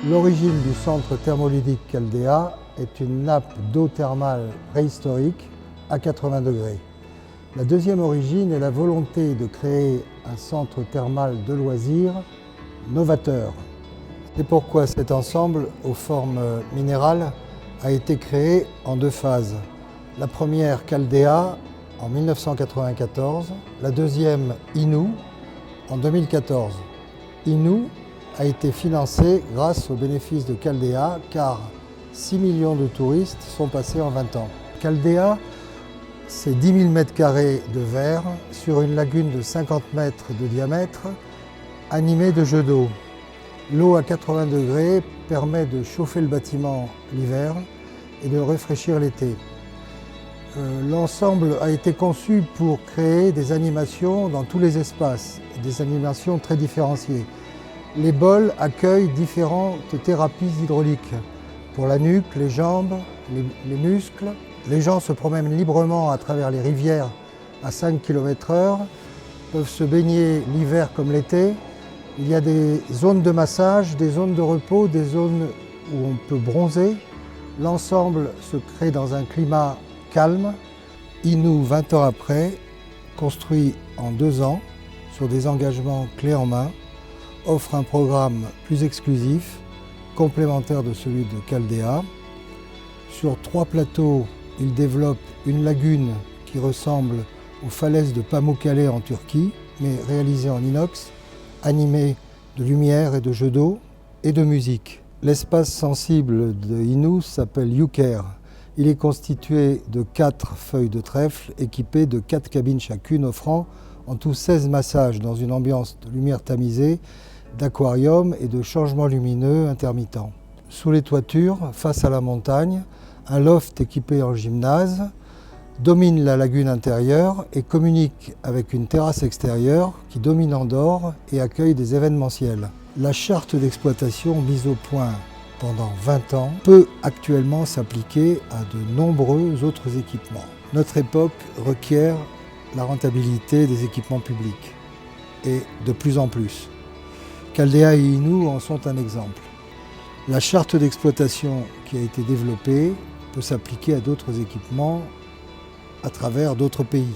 L'origine du centre thermoludique Caldea est une nappe d'eau thermale préhistorique à 80 degrés. La deuxième origine est la volonté de créer un centre thermal de loisirs novateur. C'est pourquoi cet ensemble aux formes minérales a été créé en deux phases. La première, Caldea, en 1994, la deuxième, Inou, en 2014. Inou a été financé grâce aux bénéfices de Caldea, car 6 millions de touristes sont passés en 20 ans. Caldea, c'est 10 000 m² de verre sur une lagune de 50 mètres de diamètre, animée de jets d'eau. L'eau à 80 degrés permet de chauffer le bâtiment l'hiver et de le rafraîchir l'été. L'ensemble a été conçu pour créer des animations dans tous les espaces, des animations très différenciées. Les bols accueillent différentes thérapies hydrauliques pour la nuque, les jambes, les muscles. Les gens se promènent librement à travers les rivières à 5 km/h, peuvent se baigner l'hiver comme l'été. Il y a des zones de massage, des zones de repos, des zones où on peut bronzer. L'ensemble se crée dans un climat calme. Inou, 20 ans après, construit en 2 ans, sur des engagements clés en main, offre un programme plus exclusif, complémentaire de celui de Caldea. Sur 3 plateaux, il développe une lagune qui ressemble aux falaises de Pamukkale en Turquie, mais réalisée en inox, animée de lumière et de jeux d'eau et de musique. L'espace sensible de Inou s'appelle YouCare. Il est constitué de 4 feuilles de trèfle équipées de 4 cabines chacune, offrant en tout 16 massages dans une ambiance de lumière tamisée, d'aquarium et de changements lumineux intermittents. Sous les toitures, face à la montagne, un loft équipé en gymnase domine la lagune intérieure et communique avec une terrasse extérieure qui domine Andorre et accueille des événementiels. La charte d'exploitation mise au point pendant 20 ans peut actuellement s'appliquer à de nombreux autres équipements. Notre époque requiert la rentabilité des équipements publics, et de plus en plus. Caldea et Inou en sont un exemple. La charte d'exploitation qui a été développée peut s'appliquer à d'autres équipements à travers d'autres pays.